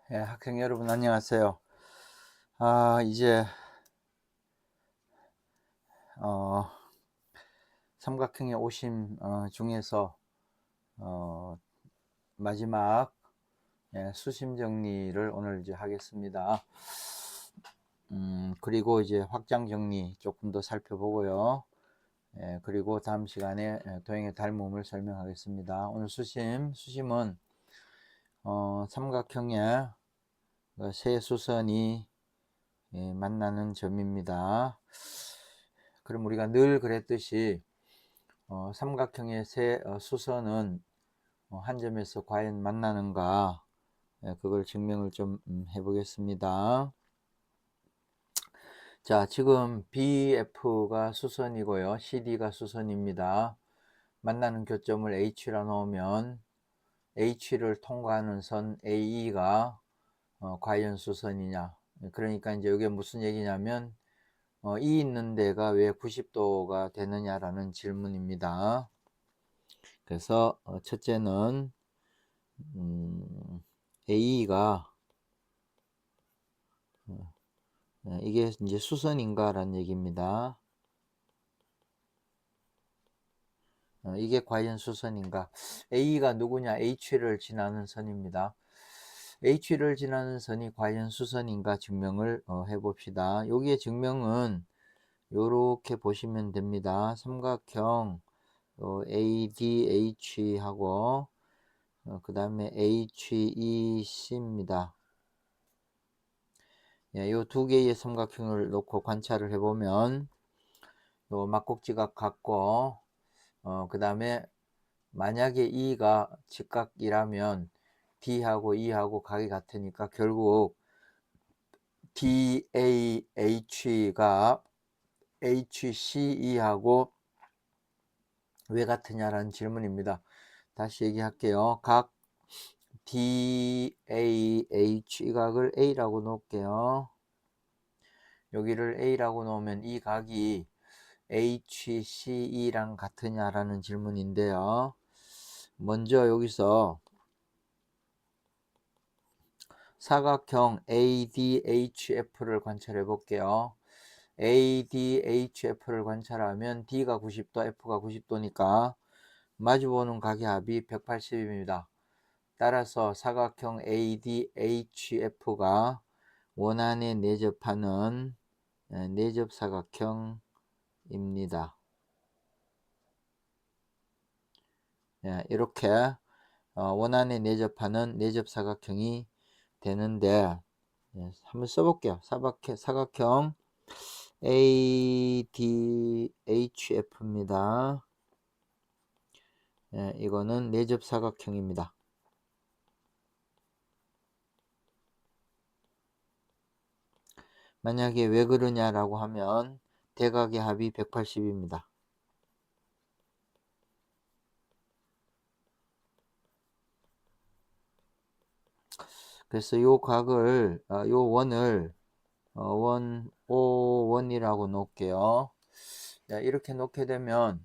학생 여러분 안녕하세요. 이제 어, 삼각형의 오심 중에서 어, 마지막 수심 정리를 오늘 이제 하겠습니다. 그리고 이제 확장 정리 조금 더 살펴보고요. 그리고 다음 시간에 도형의 닮음을 설명하겠습니다. 오늘 수심은 삼각형의 세 수선이 만나는 점입니다. 그럼 우리가 늘 그랬듯이 삼각형의 세 수선은 한 점에서 과연 만나는가, 그걸 증명을 좀 해보겠습니다. 자, 지금 BF가 수선이고요, CD가 수선입니다. 만나는 교점을 H라 놓으면 H를 통과하는 선 AE가 과연 수선이냐. 그러니까 이제 이게 무슨 얘기냐면 이 있는 데가 왜 90도가 되느냐라는 질문입니다. 그래서 첫째는 A가 이게 이제 수선인가 라는 얘기입니다. 이게 과연 수선인가. A가 누구냐? H를 지나는 선입니다. H를 지나는 선이 과연 수선인가 증명을 해봅시다. 여기에 증명은 이렇게 보시면 됩니다. 삼각형 ADH하고 그 다음에 HEC입니다. 이 두 개의 삼각형을 놓고 관찰을 해보면 요 막곡지각 같고 그 다음에 만약에 E가 직각이라면 D하고 E하고 각이 같으니까 결국 DAH가 HCE하고 왜 같으냐라는 질문입니다. 다시 얘기할게요. 각 DAH 이 각을 A라고 놓을게요. 여기를 A라고 놓으면 이 각이 HCE랑 같으냐라는 질문인데요. 먼저 여기서 사각형 ADHF를 관찰해 볼게요. ADHF를 관찰하면 D가 90도, F가 90도니까 마주보는 각의 합이 180입니다. 따라서 사각형 ADHF가 원안에 내접하는 내접사각형입니다. 이렇게 원안에 내접하는 내접사각형이 되는데 한번 써볼게요. 사각형 ADHF입니다. 이거는 내접사각형입니다. 만약에 왜 그러냐라고 하면 대각의 합이 180입니다. 그래서 요 각을 요 원을 O1이라고 놓을게요. 이렇게 놓게 되면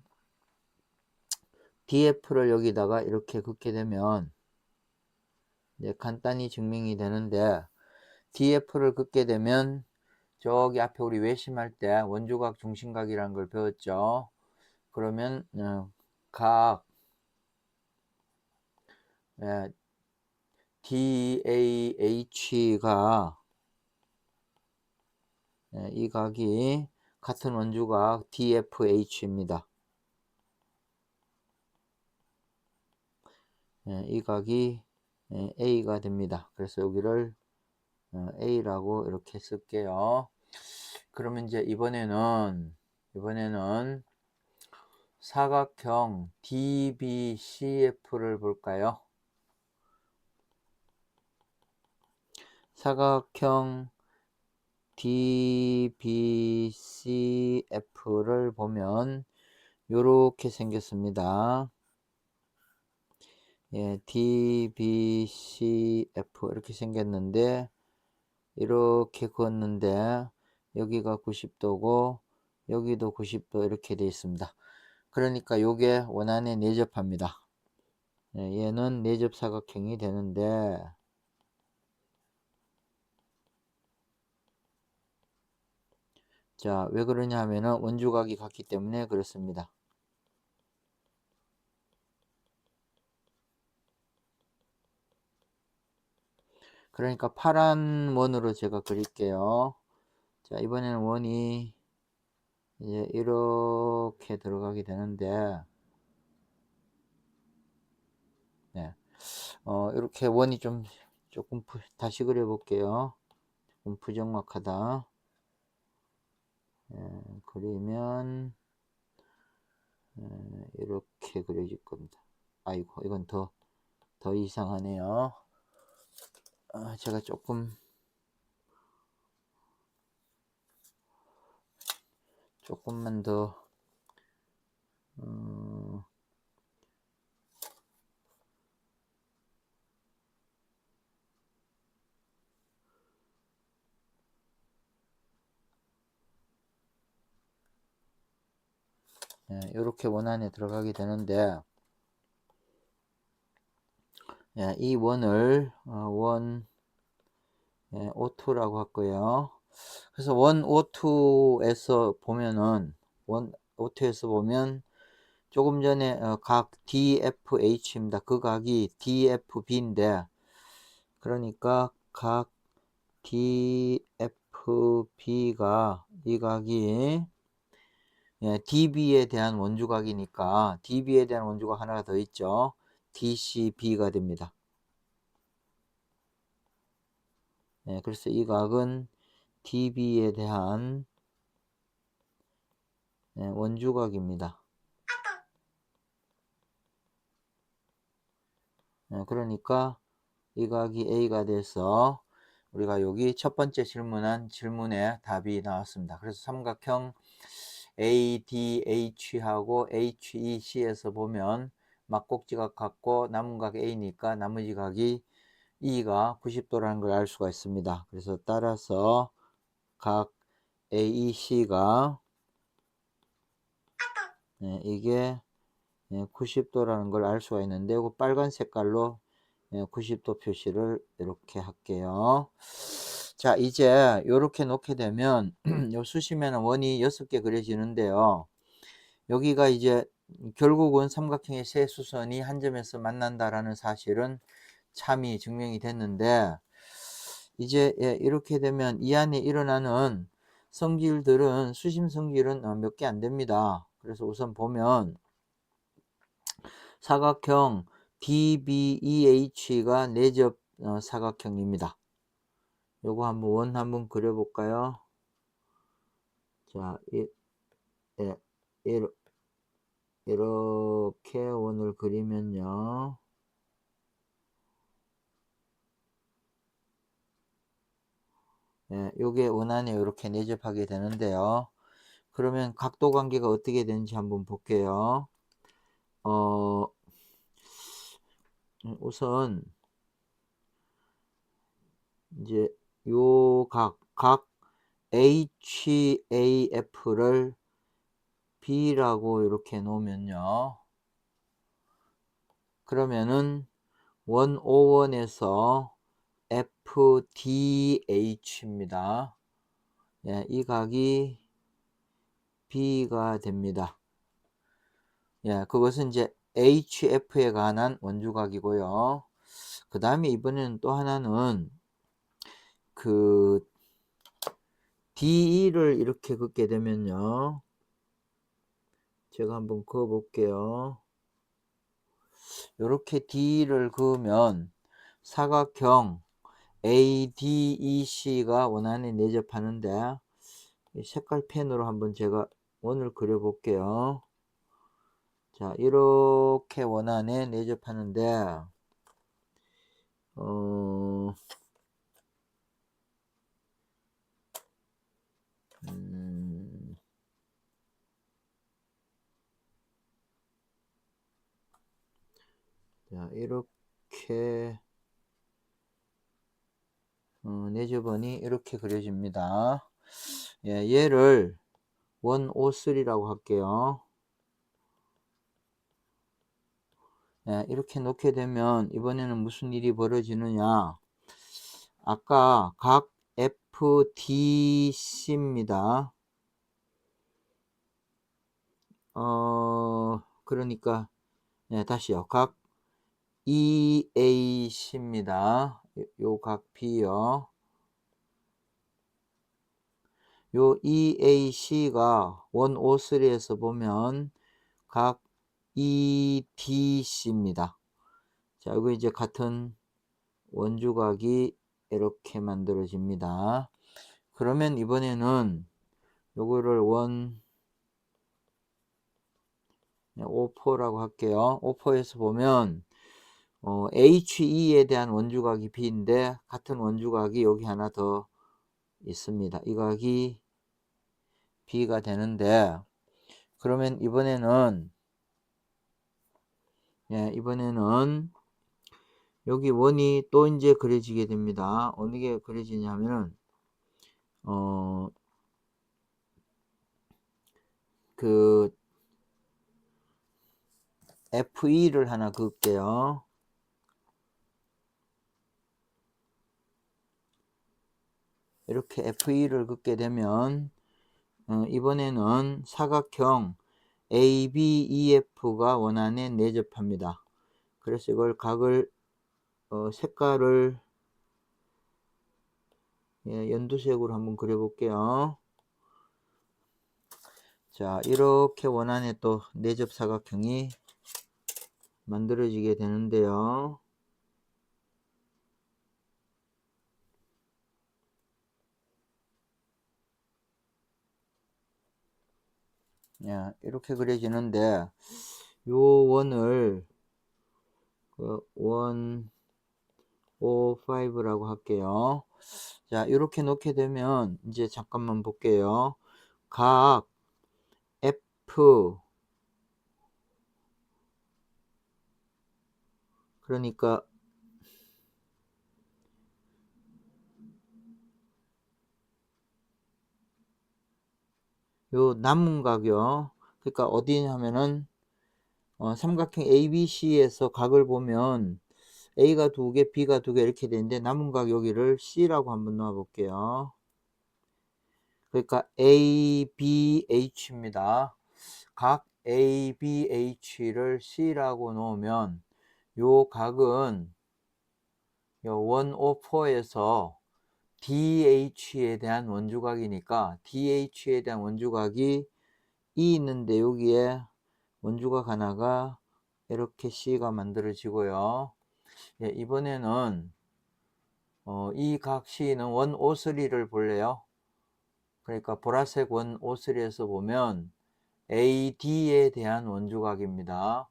DF를 여기다가 이렇게 긋게 되면 이제 간단히 증명이 되는데, DF를 긋게 되면 저기 앞에 우리 외심할 때 원주각 중심각이라는 걸 배웠죠. 그러면 각 DAH가 이 각이 같은 원주각 DFH입니다. 이 각이 A가 됩니다. 그래서 여기를 A라고 이렇게 쓸게요. 그러면 이제 이번에는 사각형 DBCF를 볼까요? 사각형 DBCF를 보면 이렇게 생겼습니다. DBCF 이렇게 생겼는데, 이렇게 그었는데 여기가 90도고 여기도 90도 이렇게 되어 있습니다. 그러니까 요게 원안에 내접합니다. 얘는 내접 사각형이 되는데, 자, 왜 그러냐 하면은 원주각이 같기 때문에 그렇습니다. 그러니까 파란 원으로 제가 그릴게요. 자, 이번에는 원이 이제 이렇게 들어가게 되는데, 네. 이렇게 원이 조금 다시 그려 볼게요. 조금 부정확하다. 그리면 이렇게 그려질 겁니다. 아이고, 이건 더 이상하네요. 제가 조금만 더 이렇게 원 안에 들어가게 되는데, 이 원을 원 O2라고 할거예요. 그래서 원 O2에서 보면은 원 O2에서 보면 조금 전에 각 DFH입니다. 그 각이 DFB인데, 그러니까 각 DFB가 이 각이 DB에 대한 원주각이니까 DB에 대한 원주각 하나가 더 있죠. DCB가 됩니다. 그래서 이 각은 DB에 대한 원주각입니다. 그러니까 이 각이 A가 돼서 우리가 여기 첫 번째 질문한 질문에 답이 나왔습니다. 그래서 삼각형 ADH하고 HEC에서 보면 막꼭지각 같고 남은 각 A니까 나머지 각이 E가 90도라는 걸 알 수가 있습니다. 그래서 따라서 각 AEC가 이게 90도라는 걸 알 수가 있는데, 이거 빨간 색깔로 90도 표시를 이렇게 할게요. 자, 이제 이렇게 놓게 되면 요 수심에는 원이 6개 그려지는데요. 여기가 이제 결국은 삼각형의 세 수선이 한 점에서 만난다라는 사실은 참이 증명이 됐는데, 이제 이렇게 되면 이 안에 일어나는 성질들은 수심 성질은 몇 개 안 됩니다. 그래서 우선 보면 사각형 DBEH가 내접 사각형입니다. 요거 원 한번 그려볼까요? 자, 이렇게 원을 그리면요. 요게 원 안에 이렇게 내접하게 되는데요. 그러면 각도 관계가 어떻게 되는지 한번 볼게요. 우선 이제 요 각 HAF를 B라고 이렇게 놓으면요. 그러면은 101에서 FDH입니다. 이 각이 B가 됩니다. 그것은 이제 HF에 관한 원주각이고요. 그 다음에 이번에는 또 하나는 그 DE를 이렇게 긋게 되면요. 제가 한번 그어 볼게요. 이렇게 D를 그으면 사각형 ADEC가 원안에 내접하는데, 색깔 펜으로 한번 제가 원을 그려 볼게요. 자, 이렇게 원안에 내접하는데, 자, 이렇게 내접원이 이렇게 그려집니다. 얘를 103라고 할게요. 이렇게 놓게 되면 이번에는 무슨 일이 벌어지느냐, 아까 각 FDC입니다. 그러니까 다시요. 각 EAC입니다. 요 각 B요. 요 EAC가 1O3에서 보면 각 EDC입니다. 자, 이거 이제 같은 원주각이 이렇게 만들어집니다. 그러면 이번에는 요거를 5포라고 할게요. 5포에서 보면 HE에 대한 원주각이 B인데 같은 원주각이 여기 하나 더 있습니다. 이 각이 B가 되는데, 그러면 이번에는 여기 원이 또 이제 그려지게 됩니다. 어느 게 그려지냐면은 그 FE를 하나 그을게요. 이렇게 FE를 긋게 되면 이번에는 사각형 ABEF가 원안에 내접합니다. 그래서 이걸 각을 색깔을 연두색으로 한번 그려볼게요. 자, 이렇게 원안에 또 내접 사각형이 만들어지게 되는데요. 이렇게 그려지는데 요 원을 105라고 할게요. 자, 이렇게 놓게 되면 이제 잠깐만 볼게요. 각 F, 그러니까 요 남은 각이요. 그러니까 어디냐면은 삼각형 ABC에서 각을 보면 A가 2개, B가 2개 이렇게 되는데 남은 각 여기를 C라고 한번 놓아 볼게요. 그러니까 ABH입니다. 각 ABH를 C라고 놓으면 요 각은 요 104에서 DH에 대한 원주각이니까 DH에 대한 원주각이 E 있는데 여기에 원주각 하나가 이렇게 C가 만들어지고요. 이번에는 이 각 C는 103를 볼래요. 그러니까 보라색 103에서 보면 AD에 대한 원주각입니다.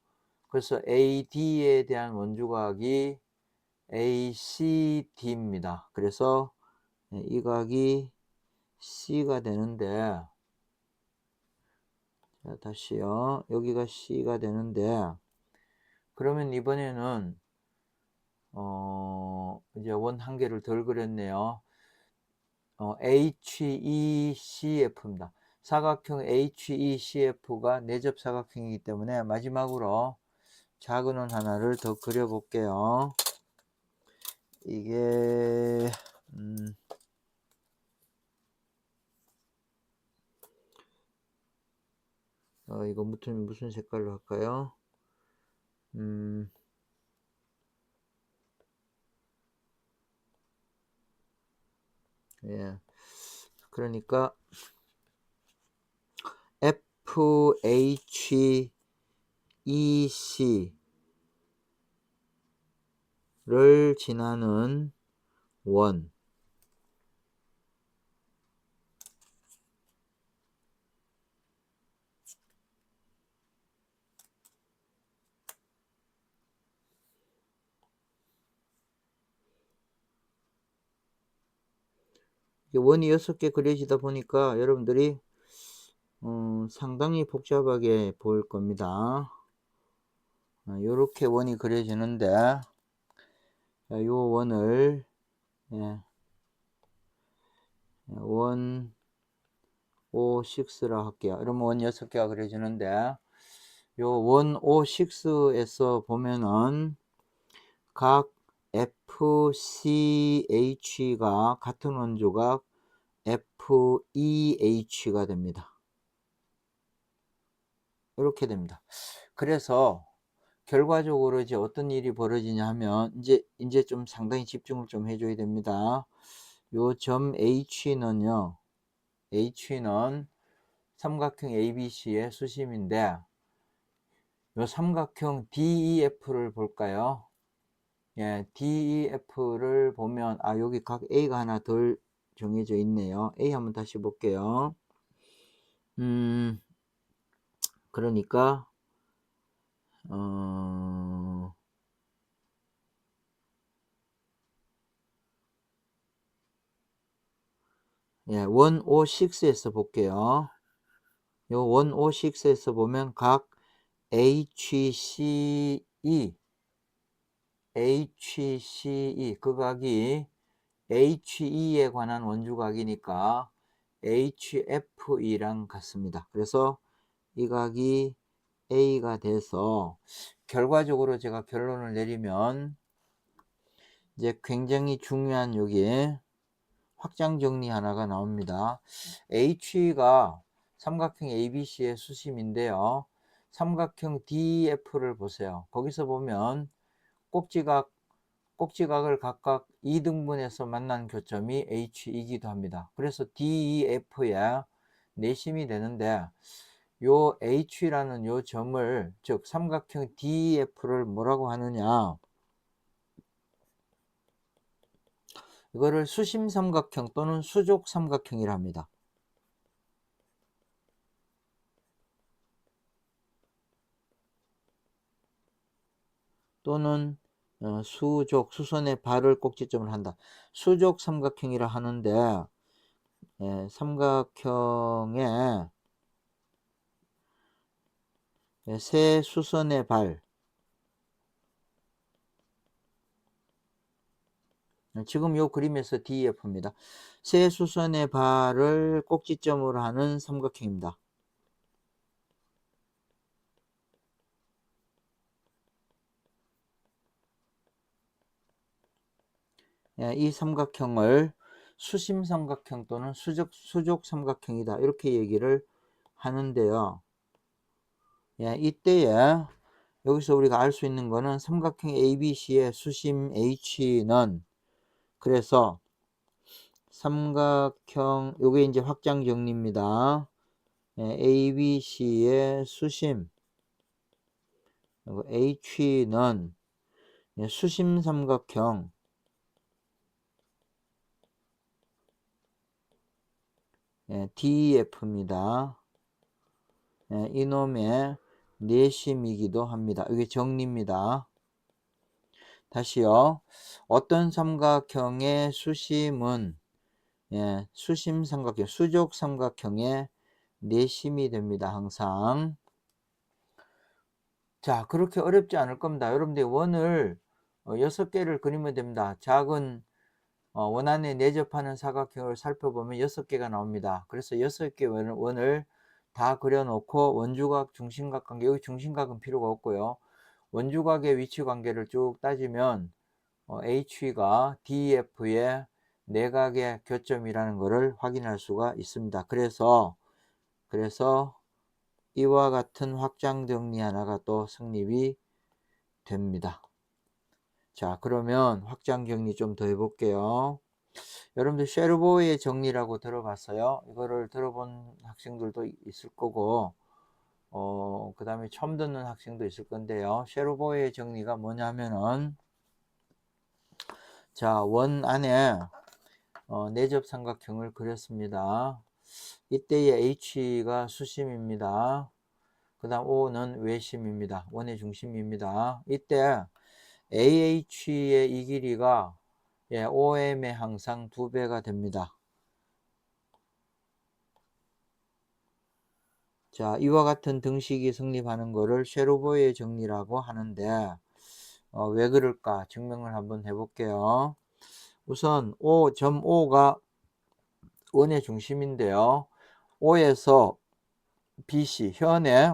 그래서 AD에 대한 원주각이 ACD입니다. 그래서 이 각이 C가 되는데, 자, 다시요. 여기가 C가 되는데, 그러면 이번에는 이제 원 한 개를 덜 그렸네요. HECF입니다. 사각형 HECF가 내접 사각형이기 때문에 마지막으로 작은 원 하나를 더 그려 볼게요. 이게 이거 무슨 색깔로 할까요? 그러니까 FHEC를 지나는 원, 원이 6개 그려지다 보니까 여러분들이 상당히 복잡하게 보일 겁니다. 이렇게 원이 그려지는데, 요 원을 156라 할게요. 그러면 원 6개가 그려지는데, 요 원 56에서 보면은 각 FCH가 같은 원조각 FEH가 됩니다. 이렇게 됩니다. 그래서 결과적으로 이제 어떤 일이 벌어지냐 하면 이제 좀 상당히 집중을 좀 해줘야 됩니다. 요 점 H는 삼각형 ABC의 수심인데 요 삼각형 DEF를 볼까요? 예, DEF를 보면 여기 각 A가 하나 덜 정해져 있네요. A 한번 다시 볼게요. 그러니까 예, 106에서 볼게요. 요 106에서 보면 각 HCE 그 각이 HE에 관한 원주각이니까 HFE랑 같습니다. 그래서 이 각이 A가 돼서 결과적으로 제가 결론을 내리면 이제 굉장히 중요한 여기 확장 정리 하나가 나옵니다. HE가 삼각형 ABC의 수심인데요. 삼각형 DEF를 보세요. 거기서 보면 꼭지각을 각각 2등분해서 만난 교점이 H이기도 합니다. 그래서 DEF의 내심이 되는데 요 H라는 요 점을 즉 삼각형 DEF를 뭐라고 하느냐, 이거를 수심 삼각형 또는 수족 삼각형이라 합니다. 또는 수선의 발을 꼭지점을 한다. 수족 삼각형이라 하는데 삼각형의 세 수선의 발, 지금 요 그림에서 DEF입니다. 세 수선의 발을 꼭지점으로 하는 삼각형입니다. 이 삼각형을 수심 삼각형 또는 수족 삼각형이다, 이렇게 얘기를 하는데요. 이때에 여기서 우리가 알 수 있는 거는 삼각형 ABC의 수심 H는, 그래서 삼각형 요게 이제 확장 정리입니다. ABC의 수심 H는 수심 삼각형 DEF입니다. 이놈의 내심이기도 합니다. 이게 정리입니다. 다시요. 어떤 삼각형의 수심은 수심 삼각형, 수족 삼각형의 내심이 됩니다. 항상. 자, 그렇게 어렵지 않을 겁니다. 여러분들 원을 6개를 그리면 됩니다. 작은 원안에 내접하는 사각형을 살펴보면 6개가 나옵니다. 그래서 6개 원을 다 그려놓고 원주각, 중심각 관계, 여기 중심각은 필요가 없고요. 원주각의 위치 관계를 쭉 따지면 HE가 DEF의 내각의 교점이라는 것을 확인할 수가 있습니다. 그래서 이와 같은 확장 정리 하나가 또 성립이 됩니다. 자, 그러면 확장 정리 좀 더 해볼게요. 여러분들 쉐르보의 정리라고 들어봤어요? 이거를 들어본 학생들도 있을 거고 그 다음에 처음 듣는 학생도 있을 건데요. 쉐르보의 정리가 뭐냐면은, 자, 원 안에 내접 삼각형을 그렸습니다. 이때의 H가 수심입니다. 그 다음 O는 외심입니다. 원의 중심입니다. 이때 AH의 이 길이가 OM의 항상 2배가 됩니다. 자, 이와 같은 등식이 성립하는 것을 쉐르보의 정리라고 하는데 왜 그럴까 증명을 한번 해볼게요. 우선 점 O가 원의 중심인데요. O에서 BC 현에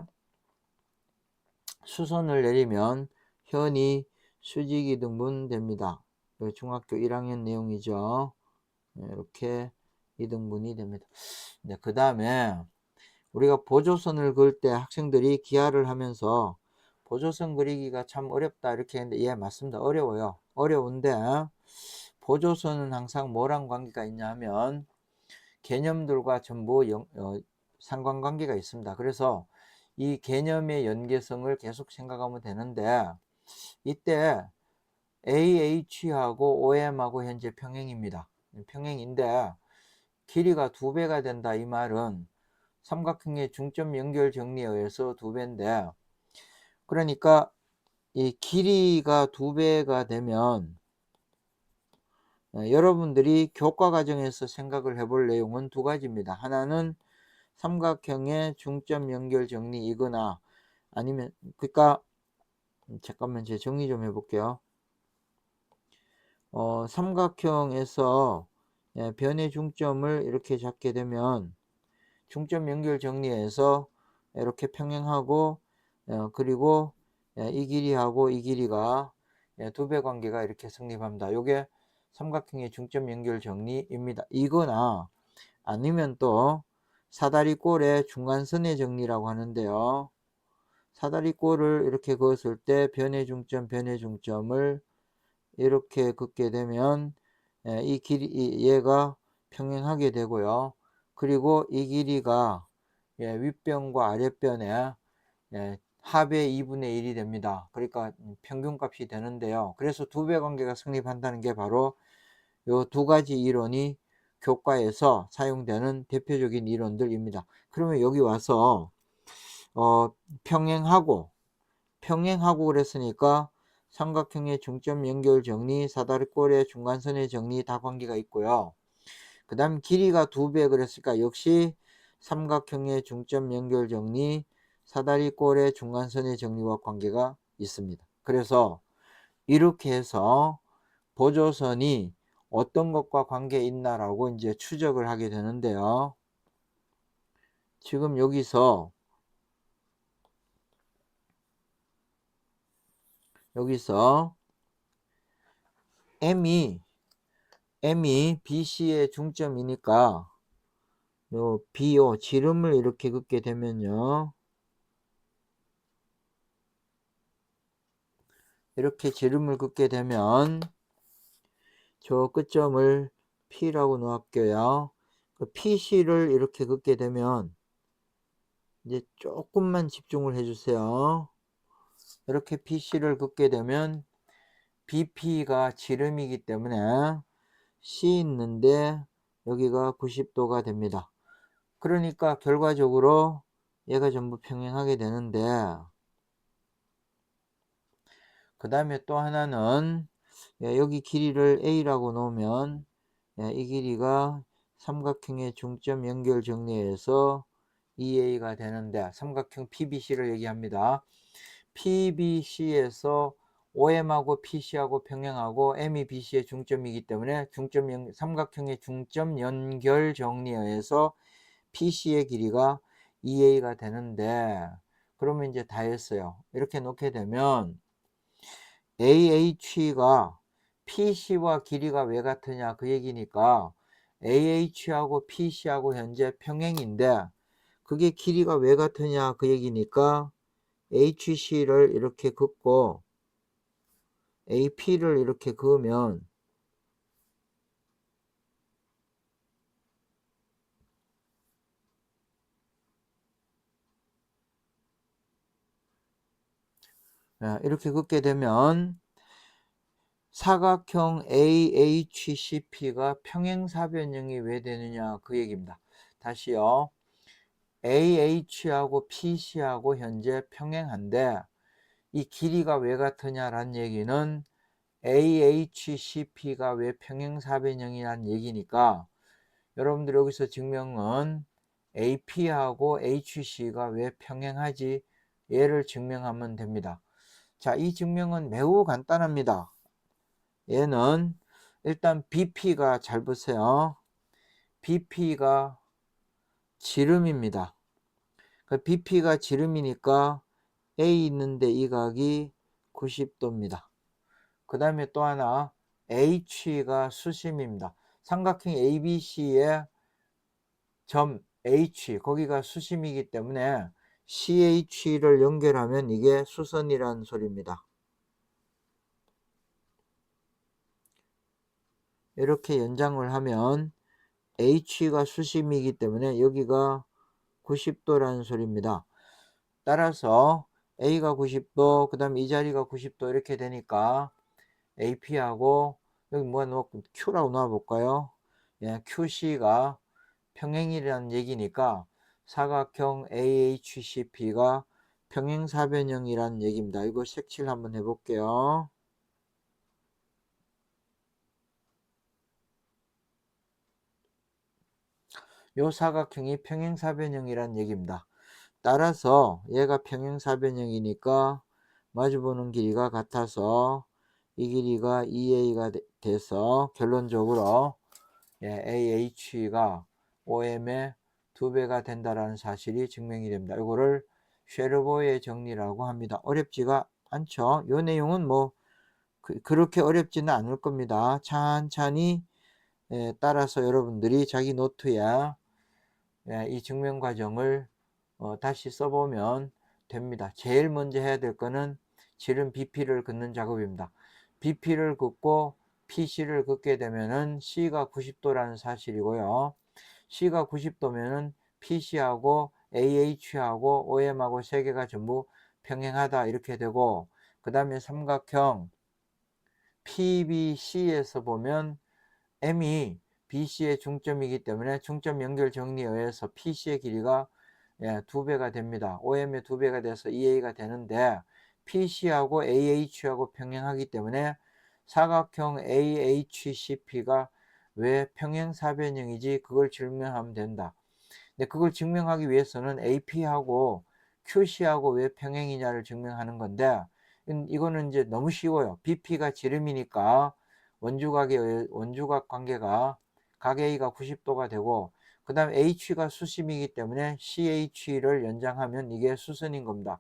수선을 내리면 현이 수직이 등분됩니다. 중학교 1학년 내용이죠. 이렇게 이등분이 됩니다. 네, 그 다음에 우리가 보조선을 그을 때 학생들이 기하를 하면서 보조선 그리기가 참 어렵다 이렇게 했는데, 예, 맞습니다. 어려워요. 어려운데 보조선은 항상 뭐랑 관계가 있냐 하면 개념들과 전부 상관관계가 있습니다. 그래서 이 개념의 연계성을 계속 생각하면 되는데, 이때 AH하고 OM하고 현재 평행입니다. 평행인데 길이가 2배가 된다 이 말은 삼각형의 중점 연결 정리에 의해서 2배인데, 그러니까 이 길이가 2배가 되면 여러분들이 교과 과정에서 생각을 해볼 내용은 2가지입니다. 하나는 삼각형의 중점 연결 정리이거나, 아니면 그러니까 잠깐만 제가 정리 좀 해볼게요. 삼각형에서 변의 중점을 이렇게 잡게 되면 중점 연결 정리해서 이렇게 평행하고, 그리고 이 길이하고 이 길이가 2배 관계가 이렇게 성립합니다. 요게 삼각형의 중점 연결 정리입니다. 이거나 아니면 또 사다리꼴의 중간선의 정리라고 하는데요. 사다리꼴을 이렇게 그었을 때 변의 중점을 이렇게 긋게 되면 이 길이 얘가 평행하게 되고요. 그리고 이 길이가 윗변과 아랫변의 합의 2분의 1이 됩니다. 그러니까 평균값이 되는데요. 그래서 2배 관계가 성립한다는 게 바로 요 2가지 이론이 교과에서 사용되는 대표적인 이론들입니다. 그러면 여기 와서 평행하고 그랬으니까 삼각형의 중점 연결 정리, 사다리꼴의 중간선의 정리 다 관계가 있고요. 그 다음 길이가 2배 그랬으니까 역시 삼각형의 중점 연결 정리, 사다리꼴의 중간선의 정리와 관계가 있습니다. 그래서 이렇게 해서 보조선이 어떤 것과 관계 있나라고 이제 추적을 하게 되는데요. 지금 여기서 M이 BC의 중점이니까 요 BO 지름을 이렇게 긋게 되면요. 이렇게 지름을 긋게 되면 저 끝점을 P라고 놓을게요. 그 PC를 이렇게 긋게 되면 이제 조금만 집중을 해주세요. 이렇게 PC를 긋게 되면 BP가 지름이기 때문에 C 있는데 여기가 90도가 됩니다. 그러니까 결과적으로 얘가 전부 평행하게 되는데, 그 다음에 또 하나는 여기 길이를 A라고 놓으면 이 길이가 삼각형의 중점 연결 정리해서 EA가 되는데, 삼각형 PBC를 얘기합니다. PBC에서 OM하고 PC하고 평행하고 M이 BC의 중점이기 때문에 삼각형의 중점 연결 정리에 의해서 PC의 길이가 EA가 되는데, 그러면 이제 다 했어요. 이렇게 놓게 되면 AH가 PC와 길이가 왜 같으냐 그 얘기니까 AH하고 PC하고 현재 평행인데 그게 길이가 왜 같으냐 그 얘기니까 HC를 이렇게 긋고 AP를 이렇게 그으면 이렇게 긋게 되면 사각형 AHCP가 평행사변형이 왜 되느냐 그 얘기입니다. 다시요. AH하고 PC하고 현재 평행한데 이 길이가 왜 같으냐라는 얘기는 AHCP가 왜 평행사변형이라는 얘기니까, 여러분들 여기서 증명은 AP하고 HC가 왜 평행하지 얘를 증명하면 됩니다. 자, 이 증명은 매우 간단합니다. 얘는 일단 BP가, 잘 보세요. BP가 지름입니다. BP가 지름이니까 A 있는데 이 각이 90도입니다. 그 다음에 또 하나 H가 수심입니다. 삼각형 ABC의 점 H, 거기가 수심이기 때문에 CH를 연결하면 이게 수선이라는 소리입니다. 이렇게 연장을 하면 H가 수심이기 때문에 여기가 90도라는 소리입니다. 따라서 A가 90도, 그 다음에 이 자리가 90도 이렇게 되니까 AP하고 여기 뭐가 넣고 Q라고 넣어볼까요? 예, QC가 평행이라는 얘기니까 사각형 AHCP가 평행사변형이라는 얘기입니다. 이거 색칠 한번 해볼게요. 요 사각형이 평행사변형이라는 얘기입니다. 따라서 얘가 평행사변형이니까 마주보는 길이가 같아서 이 길이가 2A가 돼서 결론적으로 AH가 OM의 2배가 된다라는 사실이 증명이 됩니다. 이거를 쉐르보의 정리라고 합니다. 어렵지가 않죠. 이 내용은 뭐 그렇게 어렵지는 않을 겁니다. 찬찬히 따라서 여러분들이 자기 노트에 이 증명 과정을 다시 써보면 됩니다. 제일 먼저 해야 될 거는 지름 BP를 긋는 작업입니다. BP를 긋고 PC를 긋게 되면은 C가 90도라는 사실이고요. C가 90도면은 PC하고 AH하고 OM하고 세 개가 전부 평행하다 이렇게 되고, 그 다음에 삼각형 PBC에서 보면 M이 BC의 중점이기 때문에 중점 연결 정리에 의해서 PC의 길이가 2배가 됩니다. OM의 2배가 돼서 2A가 되는데 PC하고 AH하고 평행하기 때문에 사각형 AHCP가 왜 평행사변형이지 그걸 증명하면 된다. 근데 그걸 증명하기 위해서는 AP하고 QC하고 왜 평행이냐를 증명하는 건데 이거는 이제 너무 쉬워요. BP가 지름이니까 원주각 관계가 각 A가 90도가 되고, 그 다음에 H가 수심이기 때문에 CH를 연장하면 이게 수선인 겁니다.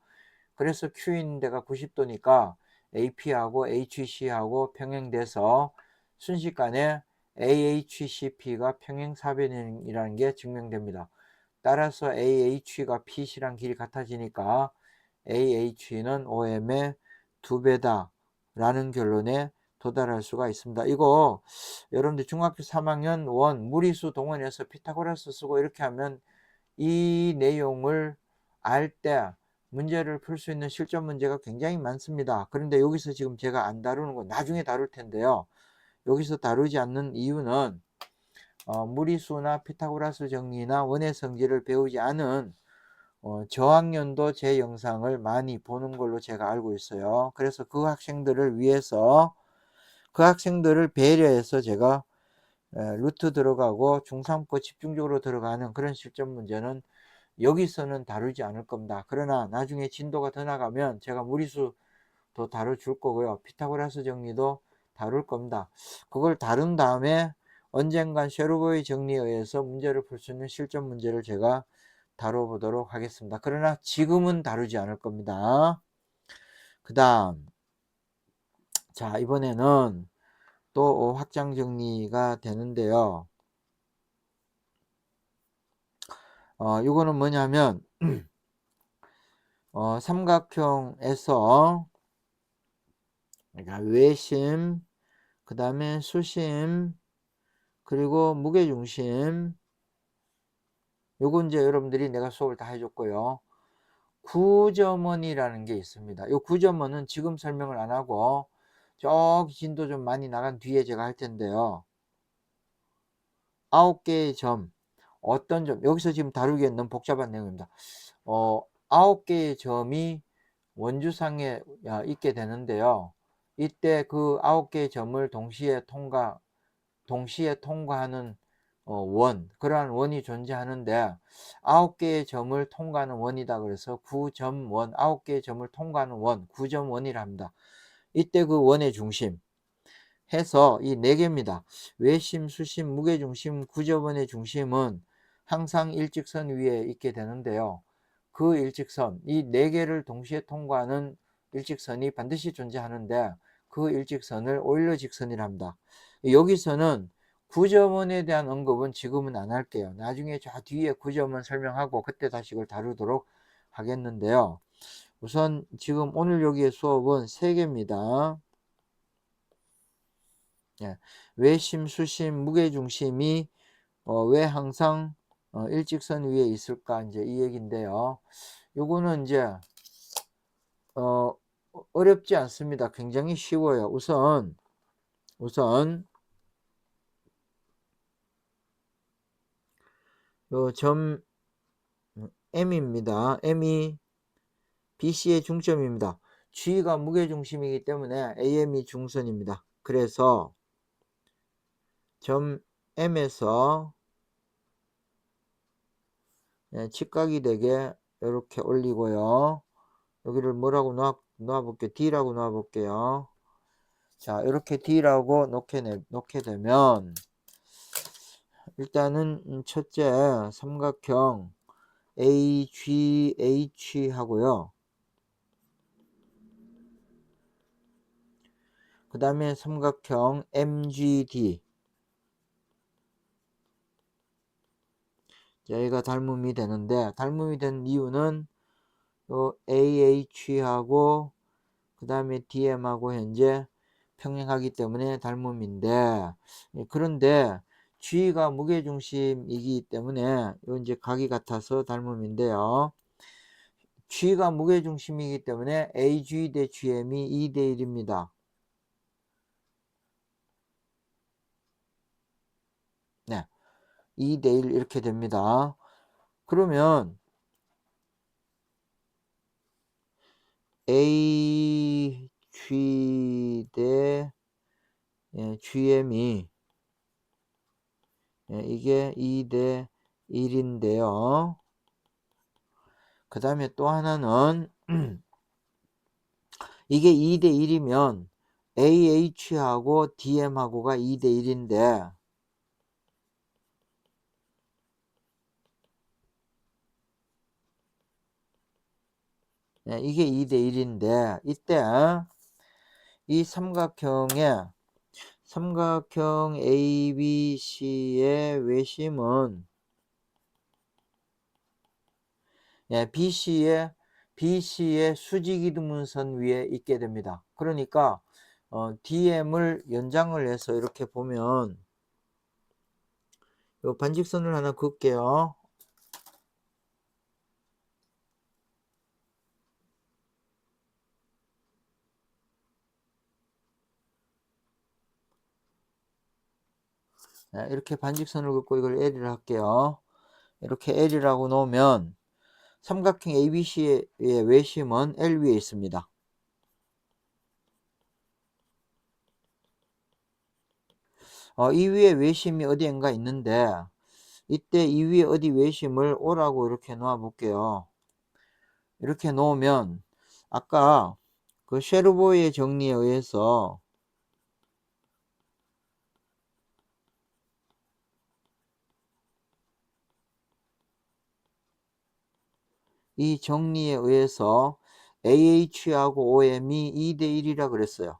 그래서 Q인 데가 90도니까 AP하고 HC하고 평행돼서 순식간에 AHCP가 평행사변형이라는 게 증명됩니다. 따라서 AH가 PC랑 길이 같아지니까 AH는 OM의 2배다 라는 결론에 도달할 수가 있습니다. 이거 여러분들 중학교 3학년 원 무리수 동원해서 피타고라스 쓰고 이렇게 하면 이 내용을 알 때 문제를 풀 수 있는 실전 문제가 굉장히 많습니다. 그런데 여기서 지금 제가 안 다루는 건 나중에 다룰 텐데요. 여기서 다루지 않는 이유는 무리수나 피타고라스 정리나 원의 성질을 배우지 않은 저학년도 제 영상을 많이 보는 걸로 제가 알고 있어요. 그래서 그 학생들을 위해서 그 학생들을 배려해서 제가 루트 들어가고 중3거 집중적으로 들어가는 그런 실전 문제는 여기서는 다루지 않을 겁니다. 그러나 나중에 진도가 더 나가면 제가 무리수도 다뤄줄 거고요. 피타고라스 정리도 다룰 겁니다. 그걸 다룬 다음에 언젠간 쉐르보의 정리에 의해서 문제를 풀 수 있는 실전 문제를 제가 다뤄보도록 하겠습니다. 그러나 지금은 다루지 않을 겁니다. 그 다음, 자, 이번에는 또 확장 정리가 되는데요. 이거는 뭐냐면 삼각형에서 그러니까 외심, 그 다음에 수심, 그리고 무게중심, 요거 이제 여러분들이 내가 수업을 다 해줬고요. 구점원이라는 게 있습니다. 이 구점원은 지금 설명을 안 하고 저기 진도 좀 많이 나간 뒤에 제가 할 텐데요. 9개의 점, 어떤 점, 여기서 지금 다루기엔 너무 복잡한 내용입니다. 9개의 점이 원주상에 있게 되는데요. 이때 그 9개의 점을 동시에 통과하는 그러한 원이 존재하는데 9개의 점을 통과하는 원이다. 그래서 9점원, 9개의 점을 통과하는 원, 9점원이라 합니다. 이때 그 원의 중심 해서 이 4개입니다. 외심, 수심, 무게중심, 구점원의 중심은 항상 일직선 위에 있게 되는데요. 그 일직선, 이 4개를 동시에 통과하는 일직선이 반드시 존재하는데 그 일직선을 오일러 직선이라 합니다. 여기서는 구점원에 대한 언급은 지금은 안 할게요. 나중에 저 뒤에 구점원 설명하고 그때 다시 이걸 다루도록 하겠는데요. 우선 지금 오늘 여기의 수업은 3개입니다. 예, 외심, 수심, 무게중심이 왜 항상 일직선 위에 있을까 이제 이 얘기인데요. 요거는 이제 어렵지 않습니다. 굉장히 쉬워요. 우선 요 점 M입니다. M이 BC의 중점입니다. G가 무게중심이기 때문에 AM이 중선입니다. 그래서 점 M에서 직각이 되게 이렇게 올리고요. 여기를 뭐라고 놓아볼게요. D라고 놓아볼게요. 자, 이렇게 D라고 놓게 되면 일단은 첫째 삼각형 AGH 하고요. 그 다음에 삼각형 MGD. 여기가 닮음이 되는데, 닮음이 된 이유는 요 AH하고 그 다음에 DM하고 현재 평행하기 때문에 닮음인데, 그런데 G가 무게중심이기 때문에 요 이제 각이 같아서 닮음인데요. G가 무게중심이기 때문에 AG 대 GM이 2대 1입니다. 네. 2대 1 이렇게 됩니다. 그러면 AG 대 GM이 이게 2대 1인데요. 그 다음에 또 하나는 이게 2대 1이면 AH하고 DM하고가 2대 1인데 이게 2대 1인데 이때 이 삼각형 ABC의 외심은 BC의 수직이등분선 위에 있게 됩니다. 그러니까 DM을 연장을 해서 이렇게 보면 요 반직선을 하나 그을게요. 이렇게 반직선을 긋고 이걸 L이라 할게요. 이렇게 L이라고 놓으면 삼각형 ABC의 외심은 L 위에 있습니다. 이 위에 외심이 어디엔가 있는데 이때 이 위에 어디 외심을 O라고 이렇게 놓아 볼게요. 이렇게 놓으면 아까 그 쉐르보의 정리에 의해서 이 정리에 의해서 AH하고 OM이 2대 1이라 그랬어요.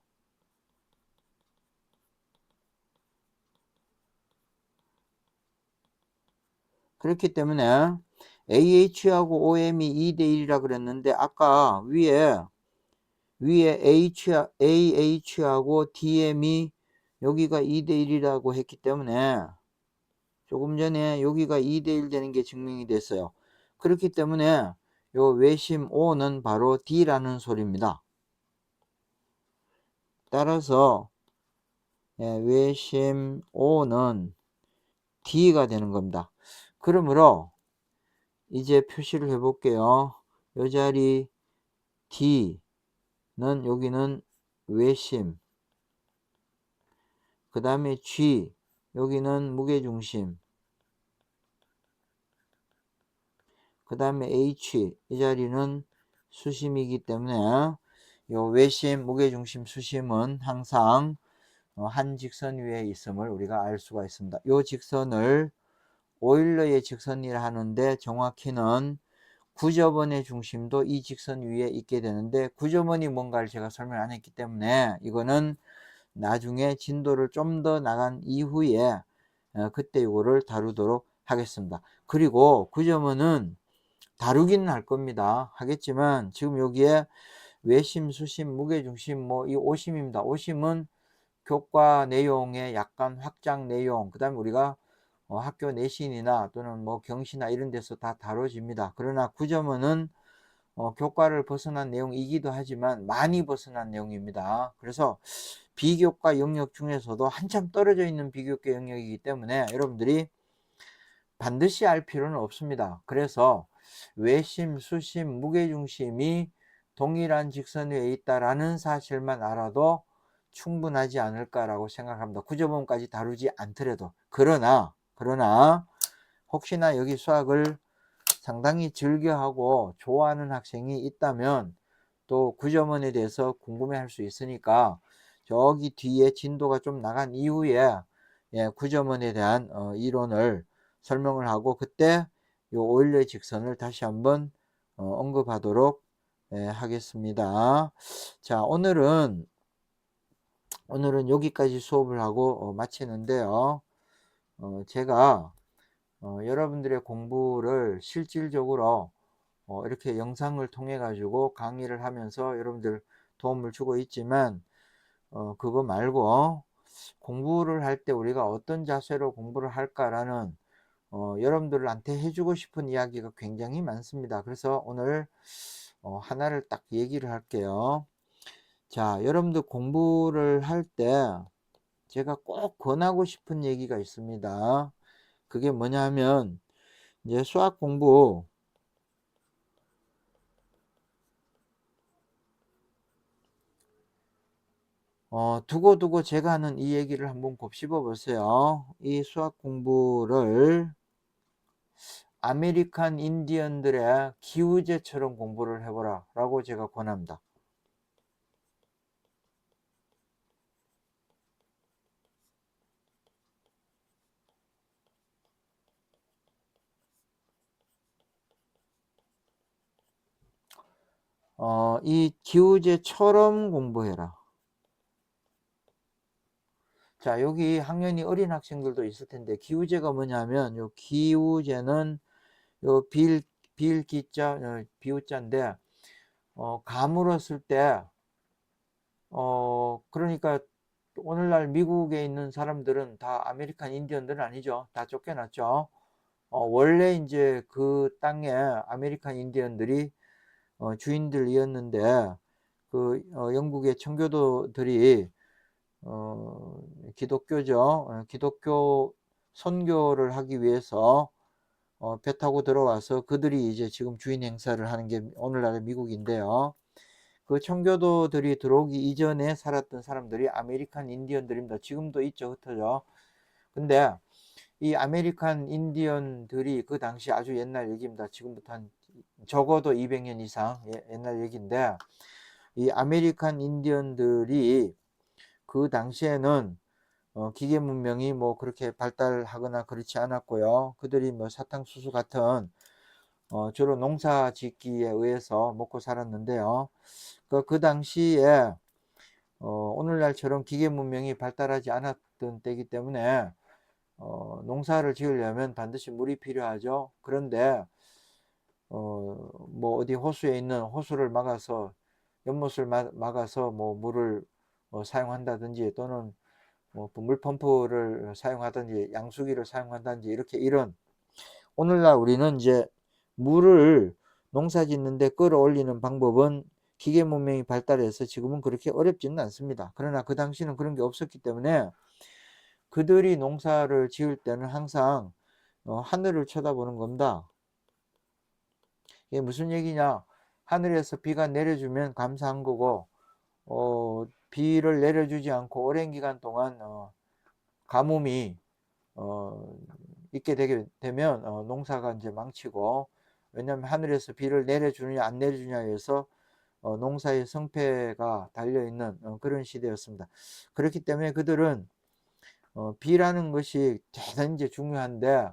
그렇기 때문에 AH하고 OM이 2대 1이라 그랬는데 아까 위에 AH하고 DM이 여기가 2대 1이라고 했기 때문에 조금 전에 여기가 2대 1 되는 게 증명이 됐어요. 그렇기 때문에 요 외심 O는 바로 D라는 소리입니다. 따라서 외심 O는 D가 되는 겁니다. 그러므로 이제 표시를 해 볼게요. 요 자리 D는 여기는 외심, 그 다음에 G 여기는 무게중심, 그 다음에 H 이 자리는 수심이기 때문에 요 외심, 무게중심, 수심은 항상 한 직선 위에 있음을 우리가 알 수가 있습니다. 요 직선을 오일러의 직선이라 하는데 정확히는 구점원의 중심도 이 직선 위에 있게 되는데 구점원이 뭔가를 제가 설명 안 했기 때문에 이거는 나중에 진도를 좀 더 나간 이후에 그때 이거를 다루도록 하겠습니다. 그리고 그 점은 다루기는 할 겁니다. 하겠지만 지금 여기에 외심, 수심, 무게중심 뭐 이 오심입니다. 오심은 교과 내용의 약간 확장 내용, 그 다음에 우리가 학교 내신이나 또는 뭐 경시나 이런 데서 다 다뤄집니다. 그러나 9점은 교과를 벗어난 내용이기도 하지만 많이 벗어난 내용입니다. 그래서 비교과 영역 중에서도 한참 떨어져 있는 비교과 영역이기 때문에 여러분들이 반드시 알 필요는 없습니다. 그래서 외심, 수심, 무게중심이 동일한 직선 위에 있다라는 사실만 알아도 충분하지 않을까라고 생각합니다. 구조범까지 다루지 않더라도. 그러나 혹시나 여기 수학을 상당히 즐겨하고 좋아하는 학생이 있다면 또 구조문에 대해서 궁금해할 수 있으니까 저기 뒤에 진도가 좀 나간 이후에 구조문에 대한 이론을 설명을 하고 그때 요 오일러의 직선을 다시 한번 언급하도록 하겠습니다. 자, 오늘은 여기까지 수업을 하고 마치는데요. 제가 여러분들의 공부를 실질적으로 이렇게 영상을 통해 가지고 강의를 하면서 여러분들 도움을 주고 있지만 그거 말고 공부를 할 때 우리가 어떤 자세로 공부를 할까라는 여러분들한테 해주고 싶은 이야기가 굉장히 많습니다. 그래서 오늘 하나를 딱 얘기를 할게요. 자, 여러분들 공부를 할 때 제가 꼭 권하고 싶은 얘기가 있습니다. 그게 뭐냐 하면 이제 수학 공부 두고두고 제가 하는 이 얘기를 한번 곱씹어 보세요. 이 수학 공부를 아메리칸 인디언들의 기우제처럼 공부를 해보라 라고 제가 권합니다. 이 기우제처럼 공부해라. 자, 여기 학년이 어린 학생들도 있을 텐데 기우제가 뭐냐면 요 기우제는 요 빌기자 비우자인데 가물었을 때 그러니까 오늘날 미국에 있는 사람들은 다 아메리칸 인디언들은 아니죠. 다 쫓겨났죠. 원래 이제 그 땅에 아메리칸 인디언들이 주인들이었는데 그 영국의 청교도들이 기독교죠. 기독교 선교를 하기 위해서 배 타고 들어와서 그들이 이제 지금 주인 행사를 하는 게 오늘날의 미국인데요. 그 청교도들이 들어오기 이전에 살았던 사람들이 아메리칸 인디언들입니다. 지금도 있죠, 흩어져. 근데 이 아메리칸 인디언들이 그 당시 아주 옛날 얘기입니다. 지금부터 한 적어도 200년 이상 옛날 얘기인데 이 아메리칸 인디언들이 그 당시에는 기계 문명이 뭐 그렇게 발달하거나 그렇지 않았고요. 그들이 뭐 사탕수수 같은 주로 농사 짓기에 의해서 먹고 살았는데요. 그 당시에 오늘날처럼 기계 문명이 발달하지 않았던 때이기 때문에 농사를 지으려면 반드시 물이 필요하죠. 그런데 뭐 어디 호수에 있는 호수를 막아서 연못을 막아서 뭐 물을 사용한다든지 또는 뭐 물펌프를 사용하든지 양수기를 사용한다든지 이렇게 이런 오늘날 우리는 이제 물을 농사 짓는데 끌어올리는 방법은 기계 문명이 발달해서 지금은 그렇게 어렵지는 않습니다. 그러나 그 당시는 그런 게 없었기 때문에 그들이 농사를 지을 때는 항상 하늘을 쳐다보는 겁니다. 이게 무슨 얘기냐? 하늘에서 비가 내려주면 감사한 거고 비를 내려주지 않고 오랜 기간 동안 가뭄이 있게 되게 되면 농사가 이제 망치고 왜냐하면 하늘에서 비를 내려주느냐 안 내려주냐에 의해서 농사의 성패가 달려있는 그런 시대였습니다. 그렇기 때문에 그들은 비라는 것이 대단히 이제 중요한데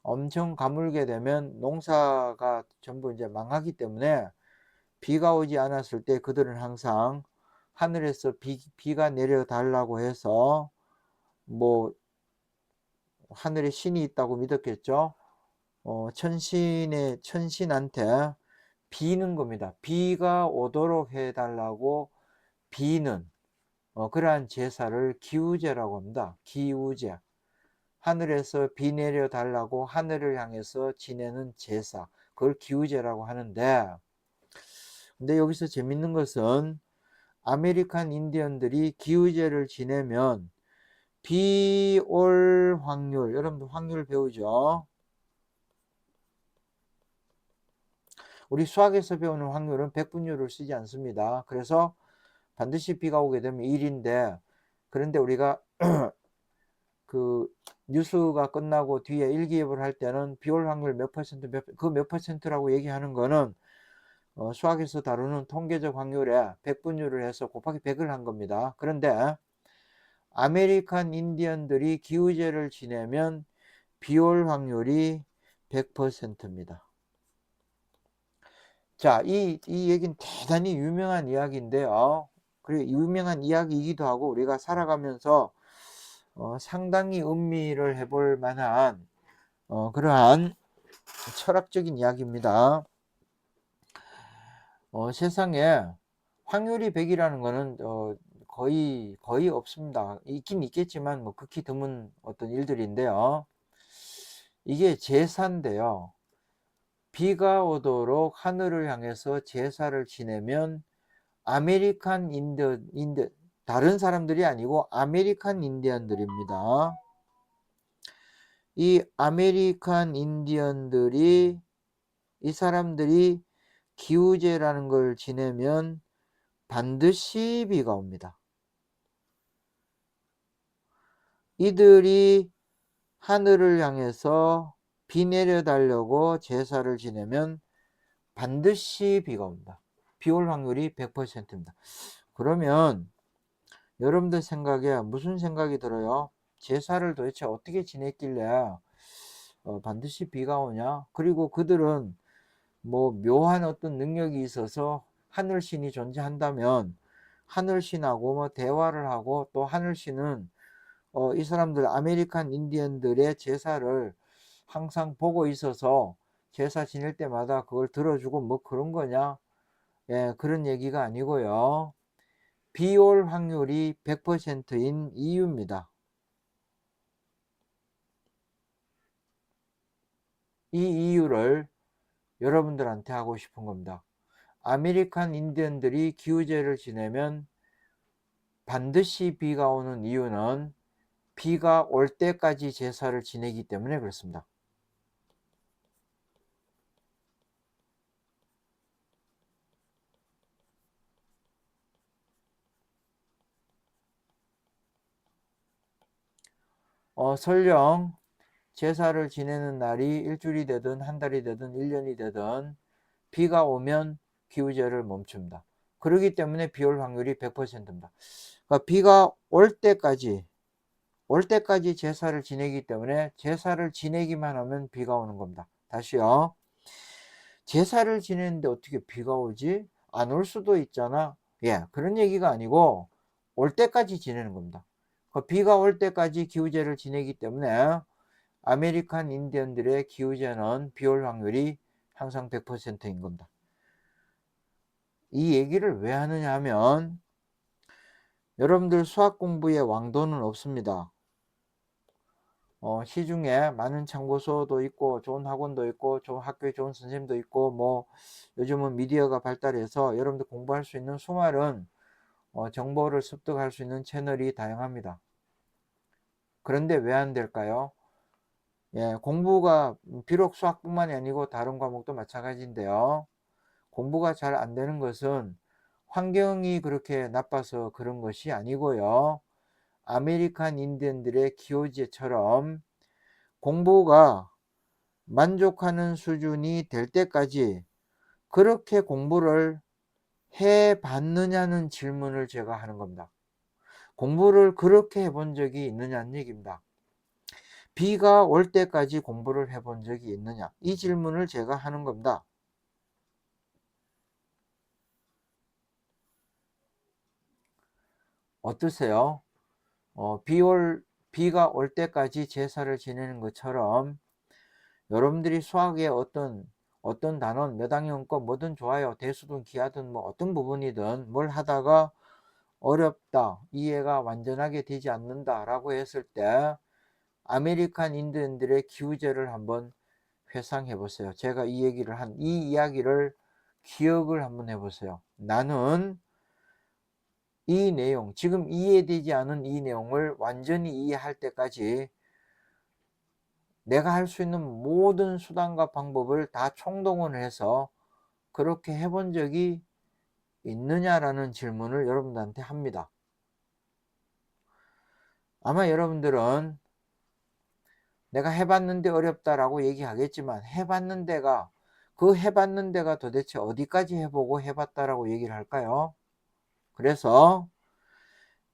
엄청 가물게 되면 농사가 전부 이제 망하기 때문에 비가 오지 않았을 때 그들은 항상 하늘에서 비가 내려 달라고 해서 뭐 하늘에 신이 있다고 믿었겠죠. 천신한테 비는 겁니다. 비가 오도록 해달라고 비는 그러한 제사를 기우제라고 합니다. 기우제. 하늘에서 비 내려 달라고 하늘을 향해서 지내는 제사. 그걸 기우제라고 하는데, 근데 여기서 재밌는 것은 아메리칸 인디언들이 기우제를 지내면 비 올 확률, 여러분들 확률 배우죠? 우리 수학에서 배우는 확률은 백분율을 쓰지 않습니다. 그래서 반드시 비가 오게 되면 1인데, 그런데 우리가 그 뉴스가 끝나고 뒤에 일기예보를 할 때는 비 올 확률 몇 퍼센트, 그 몇 퍼센트라고 얘기하는 거는 수학에서 다루는 통계적 확률에 백분율을 해서 곱하기 100을 한 겁니다. 그런데 아메리칸 인디언들이 기우제를 지내면 비 올 확률이 100%입니다. 자, 이 얘기는 대단히 유명한 이야기인데요. 그리고 유명한 이야기이기도 하고 우리가 살아가면서 상당히 음미를 해볼 만한 그러한 철학적인 이야기입니다. 세상에 확률이 100이라는 거는 거의 없습니다. 있긴 있겠지만 뭐 극히 드문 어떤 일들인데요. 이게 제사인데요. 비가 오도록 하늘을 향해서 제사를 지내면 아메리칸 다른 사람들이 아니고 아메리칸 인디언들입니다. 이 아메리칸 인디언들이 이 사람들이 기우제라는 걸 지내면 반드시 비가 옵니다. 이들이 하늘을 향해서 비 내려달라고 제사를 지내면 반드시 비가 옵니다. 비 올 확률이 100%입니다. 그러면 여러분들 생각에 무슨 생각이 들어요? 제사를 도대체 어떻게 지냈길래 반드시 비가 오냐? 그리고 그들은 뭐 묘한 어떤 능력이 있어서 하늘신이 존재한다면 하늘신하고 뭐 대화를 하고 또 하늘신은 이 사람들 아메리칸 인디언들의 제사를 항상 보고 있어서 제사 지낼 때마다 그걸 들어주고 뭐 그런 거냐? 예, 그런 얘기가 아니고요. 비 올 확률이 100%인 이유입니다. 이 이유를 여러분들한테 하고 싶은 겁니다. 아메리칸 인디언들이 기우제를 지내면 반드시 비가 오는 이유는 비가 올 때까지 제사를 지내기 때문에 그렇습니다. 설령 제사를 지내는 날이 일주일이 되든 한 달이 되든 1년이 되든 비가 오면 기우제를 멈춥니다. 그렇기 때문에 비 올 확률이 100%입니다. 그러니까 비가 올 때까지 제사를 지내기 때문에 제사를 지내기만 하면 비가 오는 겁니다. 다시요. 제사를 지내는데 어떻게 비가 오지? 안 올 수도 있잖아. 예, 그런 얘기가 아니고 올 때까지 지내는 겁니다. 비가 올 때까지 기우제를 지내기 때문에 아메리칸 인디언들의 기우제는 비 올 확률이 항상 100%인 겁니다. 이 얘기를 왜 하느냐 하면 여러분들 수학 공부에 왕도는 없습니다. 시중에 많은 참고서도 있고 좋은 학원도 있고 좋은 학교에 좋은 선생님도 있고 뭐 요즘은 미디어가 발달해서 여러분들 공부할 수 있는 수많은 정보를 습득할 수 있는 채널이 다양합니다. 그런데 왜 안 될까요? 예, 공부가 비록 수학뿐만이 아니고 다른 과목도 마찬가지인데요. 공부가 잘 안 되는 것은 환경이 그렇게 나빠서 그런 것이 아니고요. 아메리칸 인디언들의 기호제처럼 공부가 만족하는 수준이 될 때까지 그렇게 공부를 해 봤느냐는 질문을 제가 하는 겁니다. 공부를 그렇게 해본 적이 있느냐는 얘기입니다. 비가 올 때까지 공부를 해본 적이 있느냐? 이 질문을 제가 하는 겁니다. 어떠세요? 비 올 비가 올 때까지 제사를 지내는 것처럼 여러분들이 수학의 어떤 단원 몇 학년 거 뭐든 좋아요. 대수든 기하든 뭐 어떤 부분이든 뭘 하다가 어렵다, 이해가 완전하게 되지 않는다 라고 했을 때 아메리칸 인디언들의 기우제를 한번 회상해 보세요. 제가 이 이야기를 기억을 한번 해보세요. 나는 이 내용, 지금 이해되지 않은 이 내용을 완전히 이해할 때까지 내가 할 수 있는 모든 수단과 방법을 다 총동원을 해서 그렇게 해본 적이 있느냐라는 질문을 여러분들한테 합니다. 아마 여러분들은 내가 해봤는데 어렵다라고 얘기하겠지만 그 해봤는 데가 도대체 어디까지 해보고 해봤다라고 얘기를 할까요? 그래서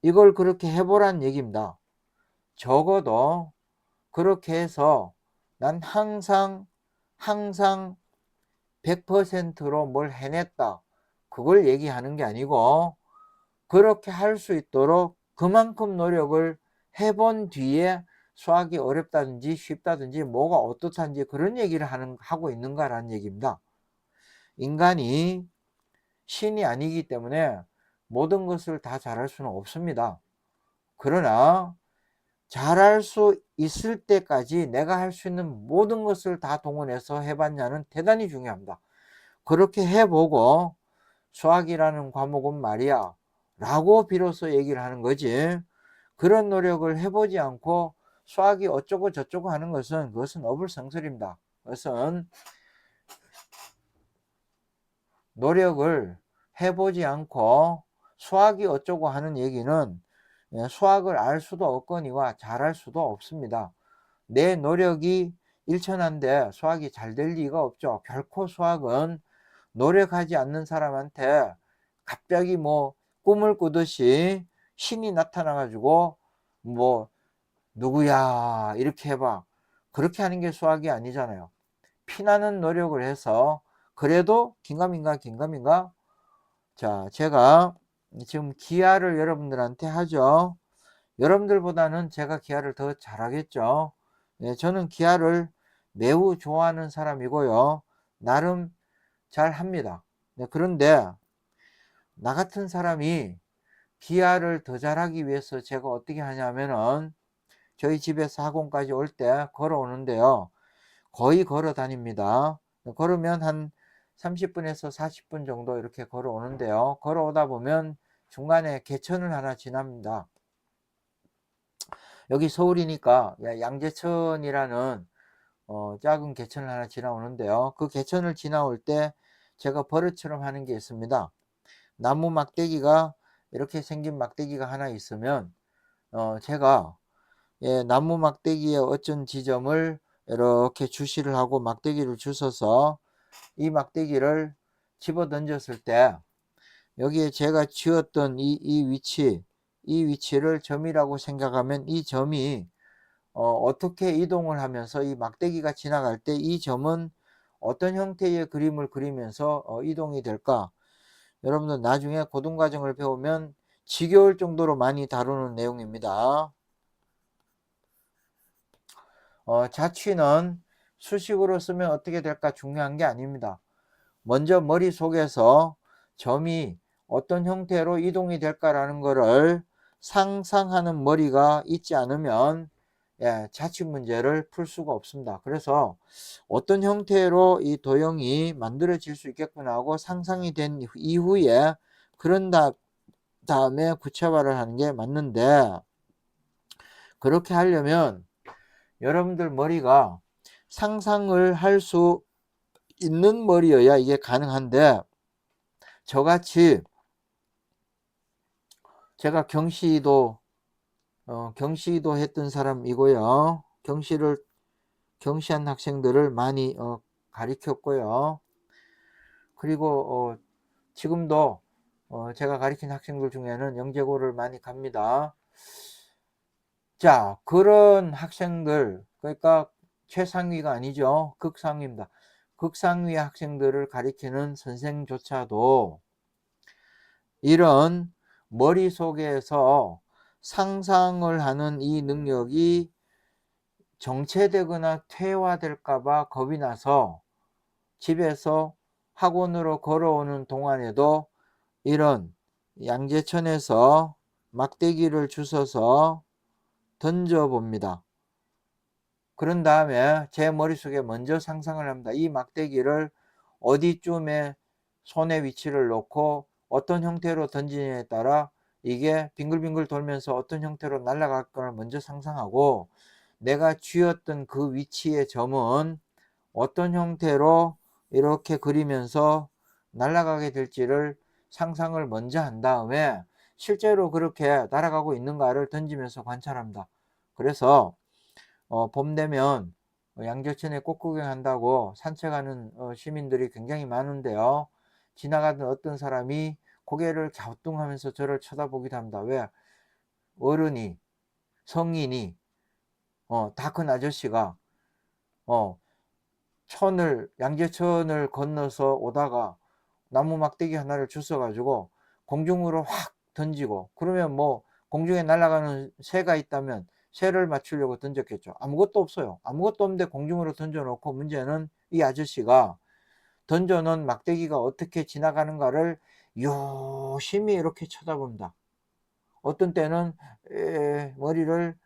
이걸 그렇게 해보란 얘기입니다. 적어도 그렇게 해서 난 항상 100%로 뭘 해냈다, 그걸 얘기하는 게 아니고 그렇게 할 수 있도록 그만큼 노력을 해본 뒤에 수학이 어렵다든지 쉽다든지 뭐가 어떻다든지 그런 얘기를 하고 있는가라는 얘기입니다. 인간이 신이 아니기 때문에 모든 것을 다 잘할 수는 없습니다. 그러나 잘할 수 있을 때까지 내가 할 수 있는 모든 것을 다 동원해서 해봤냐는 대단히 중요합니다. 그렇게 해보고 수학이라는 과목은 말이야 라고 비로소 얘기를 하는 거지, 그런 노력을 해보지 않고 수학이 어쩌고 저쩌고 하는 것은 그것은 어불성설입니다. 그것은 노력을 해보지 않고 수학이 어쩌고 하는 얘기는 수학을 알 수도 없거니와 잘할 수도 없습니다. 내 노력이 일천한데 수학이 잘 될 리가 없죠. 결코 수학은 노력하지 않는 사람한테 갑자기 뭐 꿈을 꾸듯이 신이 나타나 가지고 뭐 누구야 이렇게 해봐, 그렇게 하는 게 수학이 아니잖아요. 피나는 노력을 해서 그래도 긴가민가 자, 제가 지금 기하를 여러분들한테 하죠. 여러분들보다는 제가 기하를 더 잘하겠죠. 예, 저는 기하를 매우 좋아하는 사람이고요. 나름 잘 합니다. 네, 그런데 나 같은 사람이 기하를 더 잘하기 위해서 제가 어떻게 하냐면은 저희 집에서 학원까지 올 때 걸어오는데요. 거의 걸어 다닙니다. 걸으면 한 30분에서 40분 정도 이렇게 걸어오는데요. 걸어오다 보면 중간에 개천을 하나 지납니다. 여기 서울이니까 양재천이라는 작은 개천을 하나 지나오는데요. 그 개천을 지나올 때 제가 버릇처럼 하는 게 있습니다. 나무 막대기가 이렇게 생긴 막대기가 하나 있으면 제가 나무 막대기의 어쩐 지점을 이렇게 주시를 하고 막대기를 주셔서 이 막대기를 집어 던졌을 때 여기에 제가 쥐었던 이 위치를 점이라고 생각하면 이 점이 어떻게 이동을 하면서 이 막대기가 지나갈 때 이 점은 어떤 형태의 그림을 그리면서 이동이 될까? 여러분들 나중에 고등과정을 배우면 지겨울 정도로 많이 다루는 내용입니다. 자취는 수식으로 쓰면 어떻게 될까 중요한 게 아닙니다. 먼저 머릿속에서 점이 어떤 형태로 이동이 될까라는 것을 상상하는 머리가 있지 않으면 자취 문제를 풀 수가 없습니다. 그래서 어떤 형태로 이 도형이 만들어질 수 있겠구나 하고 상상이 된 이후에 그런 다음에 구체화를 하는 게 맞는데, 그렇게 하려면 여러분들 머리가 상상을 할 수 있는 머리여야 이게 가능한데, 저같이 제가 경시도 했던 사람이고요. 경시한 학생들을 많이 가르쳤고요. 그리고 지금도 제가 가르친 학생들 중에는 영재고를 많이 갑니다. 자, 그런 학생들, 그러니까 최상위가 아니죠. 극상위입니다. 극상위 학생들을 가르치는 선생조차도 이런 머릿속에서 상상을 하는 이 능력이 정체되거나 퇴화될까봐 겁이 나서 집에서 학원으로 걸어오는 동안에도 이런 양재천에서 막대기를 주워서 던져봅니다. 그런 다음에 제 머릿속에 먼저 상상을 합니다. 이 막대기를 어디쯤에 손의 위치를 놓고 어떤 형태로 던지느냐에 따라 이게 빙글빙글 돌면서 어떤 형태로 날아갈 걸 먼저 상상하고, 내가 쥐었던 그 위치의 점은 어떤 형태로 이렇게 그리면서 날아가게 될지를 상상을 먼저 한 다음에 실제로 그렇게 날아가고 있는가를 던지면서 관찰합니다. 그래서 봄 되면 양재천에 꽃구경한다고 산책하는 시민들이 굉장히 많은데요. 지나가던 어떤 사람이 고개를 갸우뚱하면서 저를 쳐다보기도 합니다. 왜? 어른이, 성인이, 다 큰 아저씨가 양재천을 건너서 오다가 나무 막대기 하나를 주워 가지고 공중으로 확 던지고, 그러면 뭐 공중에 날아가는 새가 있다면 새를 맞추려고 던졌겠죠. 아무것도 없어요. 아무것도 없는데 공중으로 던져 놓고, 문제는 이 아저씨가 던져 놓은 막대기가 어떻게 지나가는가를 유심히 이렇게 쳐다봅니다. 어떤 때는 머리를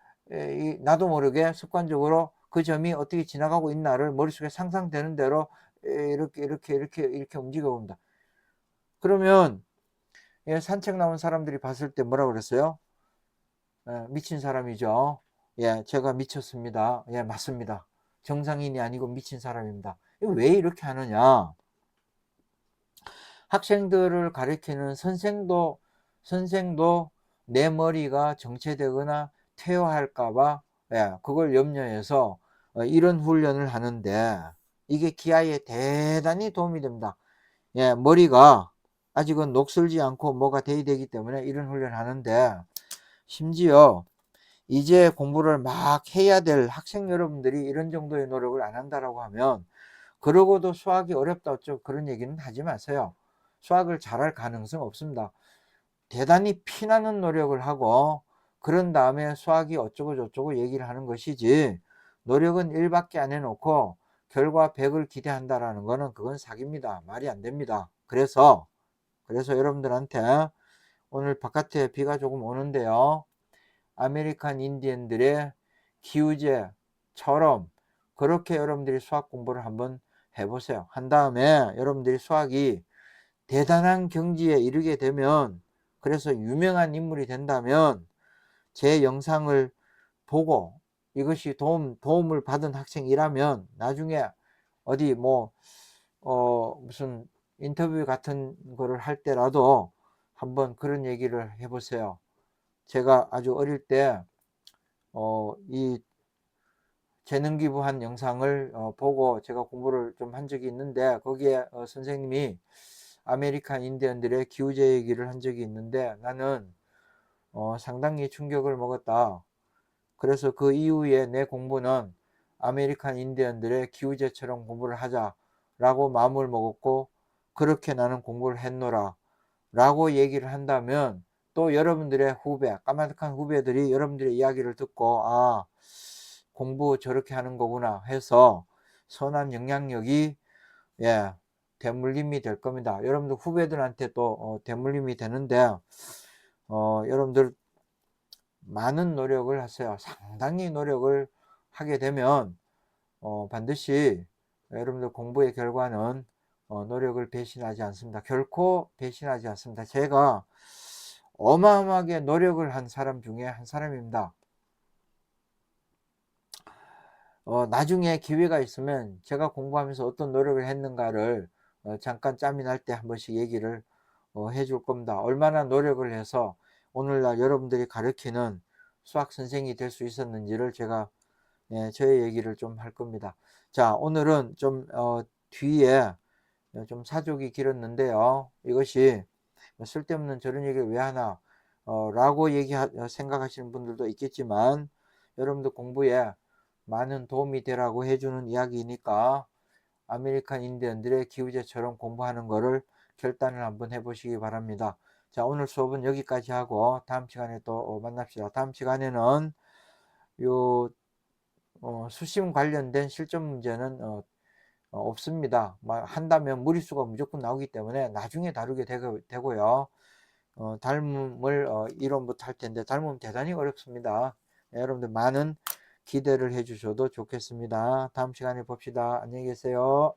나도 모르게 습관적으로 그 점이 어떻게 지나가고 있나를 머릿속에 상상되는 대로 이렇게 움직여 봅니다. 그러면 산책 나온 사람들이 봤을 때 뭐라 그랬어요? 미친 사람이죠. 예, 제가 미쳤습니다. 예, 맞습니다. 정상인이 아니고 미친 사람입니다. 이거 왜 이렇게 하느냐? 학생들을 가르치는 선생도 내 머리가 정체되거나 퇴화할까 봐, 예, 그걸 염려해서 이런 훈련을 하는데, 이게 기하에 대단히 도움이 됩니다. 예, 머리가 아직은 녹슬지 않고 뭐가 돼야 되기 때문에 이런 훈련을 하는데, 심지어 이제 공부를 막 해야 될 학생 여러분들이 이런 정도의 노력을 안 한다라고 하면, 그러고도 수학이 어렵다 어쩌고 그런 얘기는 하지 마세요. 수학을 잘할 가능성 없습니다. 대단히 피나는 노력을 하고 그런 다음에 수학이 어쩌고 저쩌고 얘기를 하는 것이지, 노력은 1밖에 안 해놓고 결과 100을 기대한다라는 거는 그건 사기입니다. 말이 안 됩니다. 그래서 여러분들한테, 오늘 바깥에 비가 조금 오는데요, 아메리칸 인디언들의 기우제처럼 그렇게 여러분들이 수학 공부를 한번 해보세요. 한 다음에 여러분들이 수학이 대단한 경지에 이르게 되면, 그래서 유명한 인물이 된다면, 제 영상을 보고 이것이 도움을 받은 학생이라면 나중에 어디 무슨 인터뷰 같은 거를 할 때라도 한번 그런 얘기를 해보세요. 제가 아주 어릴 때 이 재능 기부한 영상을 보고 제가 공부를 좀 한 적이 있는데, 거기에 선생님이 아메리칸 인디언들의 기우제 얘기를 한 적이 있는데, 나는 상당히 충격을 먹었다. 그래서 그 이후에 내 공부는 아메리칸 인디언들의 기우제처럼 공부를 하자라고 마음을 먹었고, 그렇게 나는 공부를 했노라 라고 얘기를 한다면, 또 여러분들의 후배, 까마득한 후배들이 여러분들의 이야기를 듣고, 아, 공부 저렇게 하는 거구나 해서 선한 영향력이, 예, 대물림이 될 겁니다. 여러분들 후배들한테 또 대물림이 되는데, 여러분들 많은 노력을 하세요. 상당히 노력을 하게 되면 반드시 여러분들 공부의 결과는 노력을 배신하지 않습니다. 결코 배신하지 않습니다. 제가 어마어마하게 노력을 한 사람 중에 한 사람입니다. 나중에 기회가 있으면 제가 공부하면서 어떤 노력을 했는가를 잠깐 짬이 날 때 한 번씩 얘기를 해줄 겁니다. 얼마나 노력을 해서 오늘날 여러분들이 가르치는 수학 선생이 될 수 있었는지를 제가, 저의 얘기를 좀 할 겁니다. 자, 오늘은 좀 뒤에 좀 사족이 길었는데요, 이것이 쓸데없는 저런 얘기를 왜 하나 라고 생각하시는 분들도 있겠지만, 여러분들 공부에 많은 도움이 되라고 해주는 이야기니까 아메리칸 인디언들의 기우제처럼 공부하는 거를 결단을 한번 해보시기 바랍니다. 자, 오늘 수업은 여기까지 하고 다음 시간에 또 만납시다. 다음 시간에는 요 수심 관련된 실전 문제는 없습니다. 한다면 무리수가 무조건 나오기 때문에 나중에 다루게 되고요. 닮음을 이론부터 할 텐데 닮음 대단히 어렵습니다. 네, 여러분들 많은 기대를 해 주셔도 좋겠습니다. 다음 시간에 봅시다. 안녕히 계세요.